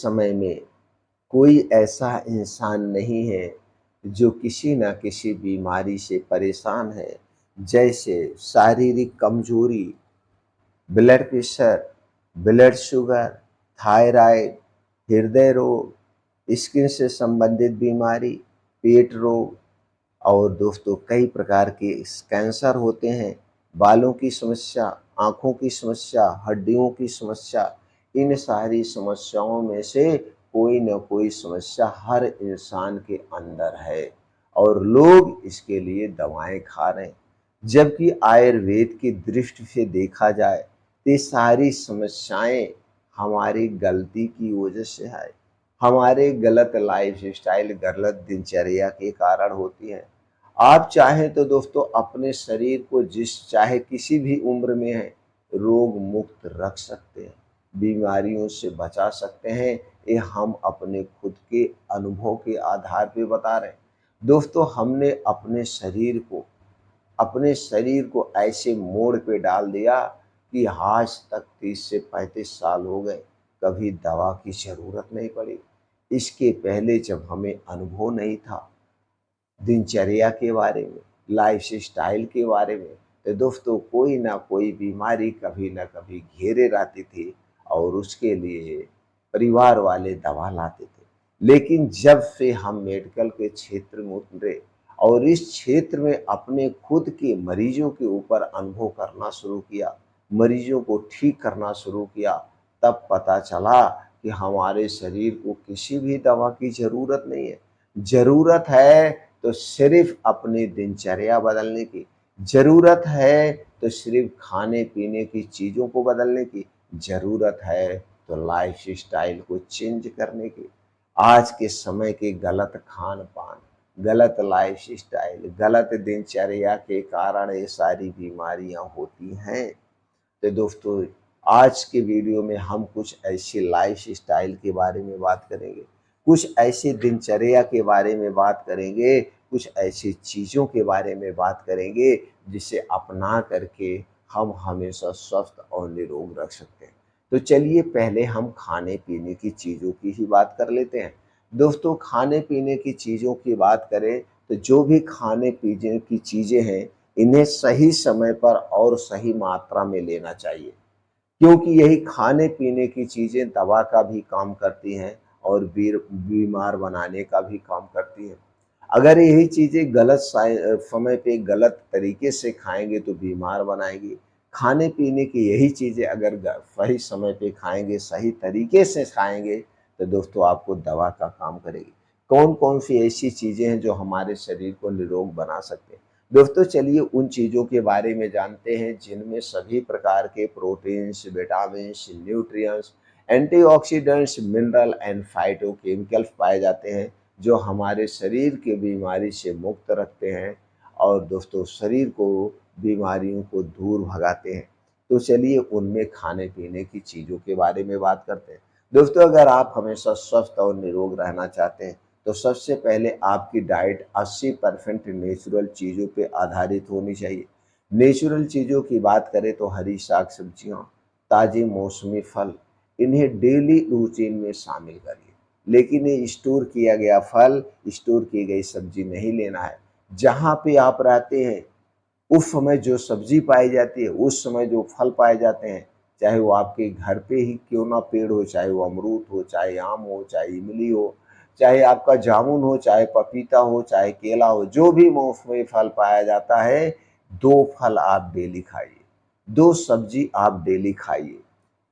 समय में कोई ऐसा इंसान नहीं है जो किसी न किसी बीमारी से परेशान है। जैसे शारीरिक कमजोरी, blood pressure, blood sugar, thyroid, हृदय रोग, स्किन से संबंधित बीमारी, पेट रोग और दोस्तों कई प्रकार के कैंसर होते हैं, बालों की समस्या, आँखों की समस्या, हड्डियों की समस्या। इन सारी समस्याओं में से कोई न कोई समस्या हर इंसान के अंदर है और लोग इसके लिए दवाएँ खा रहे हैं। जबकि आयुर्वेद की दृष्टि से देखा जाए तो ये सारी समस्याएँ हमारी गलती की वजह से है, हमारे गलत लाइफ़स्टाइल, गलत दिनचर्या के कारण होती हैं। आप चाहें तो दोस्तों अपने शरीर को जिस चाहे किसी भी उम्र में है, रोग मुक्त रख सकते हैं, बीमारियों से बचा सकते हैं। ये हम अपने खुद के अनुभव के आधार पे बता रहे हैं। दोस्तों हमने अपने शरीर को ऐसे मोड़ पे डाल दिया कि आज तक 30 से 35 साल हो गए, कभी दवा की ज़रूरत नहीं पड़ी। इसके पहले जब हमें अनुभव नहीं था दिनचर्या के बारे में, लाइफ़स्टाइल के बारे में, तो दोस्तों कोई ना कोई बीमारी कभी ना कभी घेरे रहती थी और उसके लिए परिवार वाले दवा लाते थे। लेकिन जब से हम मेडिकल के क्षेत्र में उतरे और इस क्षेत्र में अपने खुद के मरीजों के ऊपर अनुभव करना शुरू किया, मरीजों को ठीक करना शुरू किया, तब पता चला कि हमारे शरीर को किसी भी दवा की ज़रूरत नहीं है। ज़रूरत है तो सिर्फ अपनी दिनचर्या बदलने की, ज़रूरत है तो सिर्फ खाने-पीने की चीज़ों को बदलने की, ज़रूरत है तो लाइफ़स्टाइल को चेंज करने की। आज के समय के गलत खान-पान, गलत लाइफ़स्टाइल, गलत दिनचर्या के कारण ये सारी बीमारियाँ होती हैं। तो दोस्तों आज के वीडियो में हम कुछ ऐसी लाइफ़स्टाइल के बारे में बात करेंगे, कुछ ऐसे दिनचर्या के बारे में बात करेंगे, कुछ ऐसी चीज़ों के बारे में बात करेंगे जिसे अपना करके हम हमेशा स्वस्थ और निरोग रख सकते हैं। तो चलिए पहले हम खाने-पीने की चीज़ों की ही बात कर लेते हैं। दोस्तों खाने-पीने की चीज़ों की बात करें तो जो भी खाने-पीने की चीज़ें हैं, इन्हें सही समय पर और सही मात्रा में लेना चाहिए, क्योंकि यही खाने-पीने की चीज़ें दवा का भी काम करती हैं और बीमार बनाने का भी काम करती हैं। अगर यही चीज़ें गलत समय पे गलत तरीके से खाएँगे तो बीमार बनाएँगी। खाने-पीने की यही चीज़ें अगर सही समय पे खाएँगे, सही तरीके से खाएँगे तो दोस्तों आपको दवा का काम करेगी। कौन-कौन सी ऐसी चीज़ें हैं जो हमारे शरीर को निरोग बना सकते हैं? दोस्तों चलिए उन चीज़ों के बारे में जानते हैं जिनमें सभी प्रकार के proteins, vitamins, nutrients, antioxidants, mineral and phytochemicals पाए जाते हैं, जो हमारे शरीर के बीमारी से मुक्त रखते हैं और दोस्तों शरीर को बीमारियों को दूर भगाते हैं। तो चलिए उनमें खाने-पीने की चीज़ों के बारे में बात करते हैं। दोस्तों अगर आप हमेशा स्वस्थ और निरोग रहना चाहते हैं तो सबसे पहले आपकी डाइट 80% नेचुरल चीज़ों पे आधारित होनी चाहिए। नेचुरल चीज़ों की बात करें तो हरी साग-सब्जियाँ, ताज़े मौसमी फल, इन्हें डेली रूटीन में शामिल करिए। लेकिन ये स्टोर किया गया फल, स्टोर की गई सब्ज़ी नहीं लेना है। जहाँ पे आप रहते हैं उस समय जो सब्ज़ी पाई जाती है, उस समय जो फल पाए जाते हैं, चाहे वो आपके घर पे ही क्यों ना पेड़ हो, चाहे वो अमरूद हो, चाहे आम हो, चाहे इमली हो, चाहे आपका जामुन हो, चाहे पपीता हो, चाहे केला हो, जो भी मौसमी फल पाया जाता है, 2 फल आप डेली खाइए, 2 सब्ज़ी आप डेली खाइए।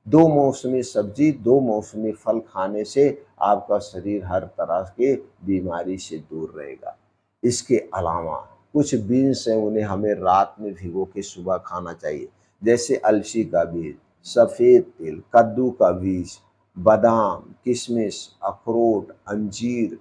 2 मौसमी सब्ज़ी, 2 मौसमी फल खाने से आपका शरीर हर तरह के बीमारी से दूर रहेगा। इसके अलावा कुछ बीन्स हैं उन्हें हमें रात में भिगो के सुबह खाना चाहिए, जैसे अलसी का बीज, सफ़ेद तिल, कद्दू का बीज, बादाम, किशमिश, अखरोट, अंजीर,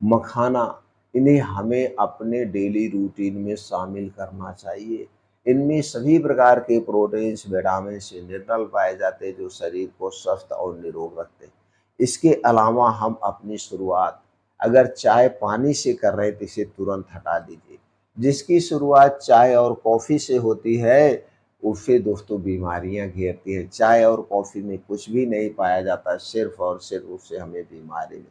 मखाना, इन्हें हमें अपने डेली रूटीन में शामिल करना चाहिए। इनमें सभी प्रकार के प्रोटीन्स, विटामिन्स, मिनरल पाए जाते हैं जो शरीर को स्वस्थ और निरोग रखते हैं। इसके अलावा हम अपनी शुरुआत अगर चाय पानी से कर रहे हैं तो इसे तुरंत हटा दीजिए। जिसकी शुरुआत चाय और कॉफ़ी से होती है उससे दोस्तों बीमारियां घेरती हैं। चाय और कॉफ़ी में कुछ भी नहीं पाया जाता, सिर्फ और सिर्फ उससे हमें बीमारी नहीं।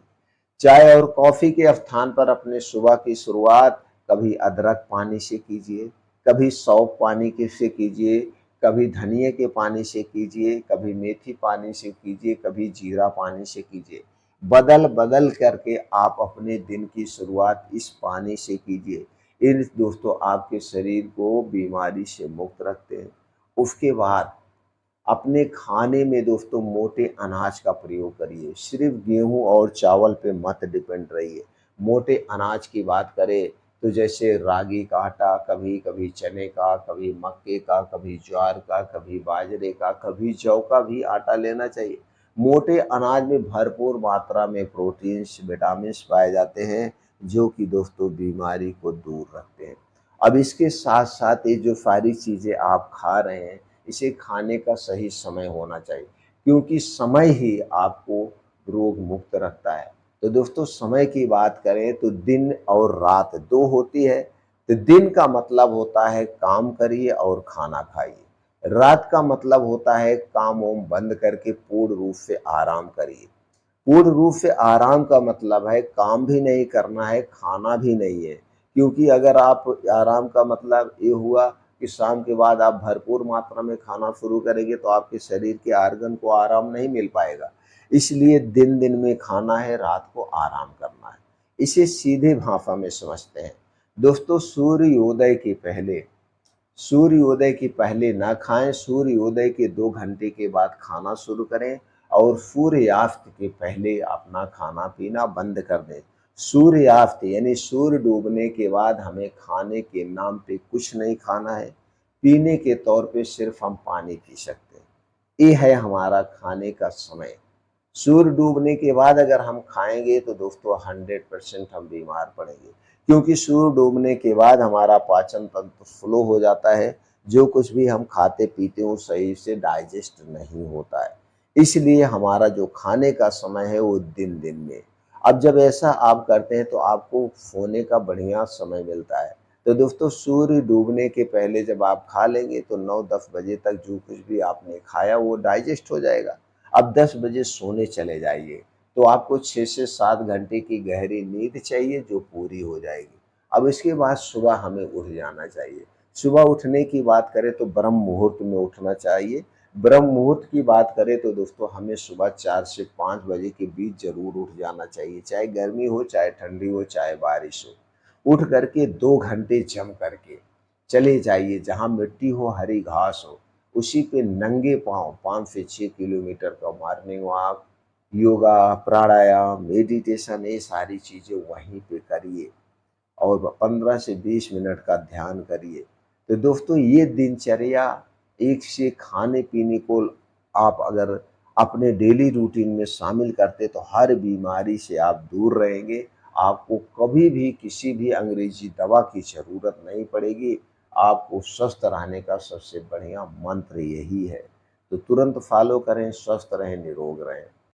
चाय और कॉफ़ी के स्थान पर अपने सुबह की शुरुआत कभी अदरक पानी से कीजिए, कभी सौंफ पानी के से कीजिए, कभी धनिये के पानी से कीजिए, कभी मेथी पानी से कीजिए, कभी जीरा पानी से कीजिए। बदल-बदल करके आप अपने दिन की शुरुआत इस पानी से कीजिए। इन दोस्तों आपके शरीर को बीमारी से मुक्त रखते हैं। उसके बाद अपने खाने में दोस्तों मोटे अनाज का प्रयोग करिए, सिर्फ गेहूँ और चावल पे मत डिपेंड रहिए। मोटे अनाज की बात करें तो जैसे रागी का आटा, कभी-कभी चने का, कभी मक्के का, कभी ज्वार का, कभी बाजरे का, कभी जौ का भी आटा लेना चाहिए। मोटे अनाज में भरपूर मात्रा में प्रोटीन्स, विटामिन्स पाए जाते हैं, जो कि दोस्तों बीमारी को दूर रखते हैं। अब इसके साथ-साथ ये जो सारी चीज़ें आप खा रहे हैं, इसे खाने का सही समय होना चाहिए, क्योंकि समय ही आपको रोग मुक्त रखता है। तो दोस्तों समय की बात करें तो दिन और रात 2 होती है। तो दिन का मतलब होता है काम करिए और खाना खाइए। रात का मतलब होता है काम-वाम बंद करके पूर्ण रूप से आराम करिए। पूर्ण रूप से आराम का मतलब है काम भी नहीं करना है, खाना भी नहीं है। क्योंकि अगर आप आराम का मतलब ये हुआ कि शाम के बाद आप भरपूर मात्रा में खाना शुरू करेंगे तो आपके शरीर के आर्गन को आराम नहीं मिल पाएगा। इसलिए दिन-दिन में खाना है, रात को आराम करना है। इसे सीधे भाषा में समझते हैं। दोस्तों सूर्योदय के पहले ना खाएं, सूर्योदय के 2 घंटे के बाद खाना शुरू करें और सूर्यास्त के पहले अपना खाना पीना बंद कर दें। सूर्यास्त यानी सूर्य डूबने के बाद हमें खाने के नाम पे कुछ नहीं खाना है, पीने के तौर पे सिर्फ हम पानी पी सकते हैं। ये है हमारा खाने का समय। सूर्य डूबने के बाद अगर हम खाएँगे तो दोस्तों 100% हम बीमार पड़ेंगे, क्योंकि सूर्य डूबने के बाद हमारा पाचन तंत्र स्लो हो जाता है, जो कुछ भी हम खाते-पीते हैं वो सही से डाइजेस्ट नहीं होता है। इसलिए हमारा जो खाने का समय है वो दिन-दिन में। अब जब ऐसा आप करते हैं तो आपको सोने का बढ़िया समय मिलता है। तो दोस्तों सूर्य डूबने के पहले जब आप खा लेंगे तो 9-10 बजे तक जो कुछ भी आपने खाया वो डाइजेस्ट हो जाएगा। अब 10 बजे सोने चले जाइए, तो आपको 6 से 7 घंटे की गहरी नींद चाहिए जो पूरी हो जाएगी। अब इसके बाद सुबह हमें उठ जाना चाहिए। सुबह उठने की बात करें तो ब्रह्म मुहूर्त में उठना चाहिए। ब्रह्म मुहूर्त की बात करें तो दोस्तों हमें सुबह 4 से 5 बजे के बीच ज़रूर उठ जाना चाहिए, चाहे गर्मी हो, चाहे ठंडी हो, चाहे बारिश हो। उठ कर के 2 घंटे जम कर के चले जाइए, जहाँ मिट्टी हो, हरी घास हो, उसी पे नंगे पाँव 5 से 6 किलोमीटर का मॉर्निंग वॉक, योगा, प्राणायाम, मेडिटेशन ये सारी चीज़ें वहीं पे करिए और 15 से 20 मिनट का ध्यान करिए। तो दोस्तों ये दिनचर्या एक से खाने-पीने को आप अगर अपने डेली रूटीन में शामिल करते तो हर बीमारी से आप दूर रहेंगे। आपको कभी भी किसी भी अंग्रेजी दवा की ज़रूरत नहीं पड़ेगी। आपको स्वस्थ रहने का सबसे बढ़िया मंत्र यही है। तो तुरंत फ़ॉलो करें, स्वस्थ रहें, निरोग रहें।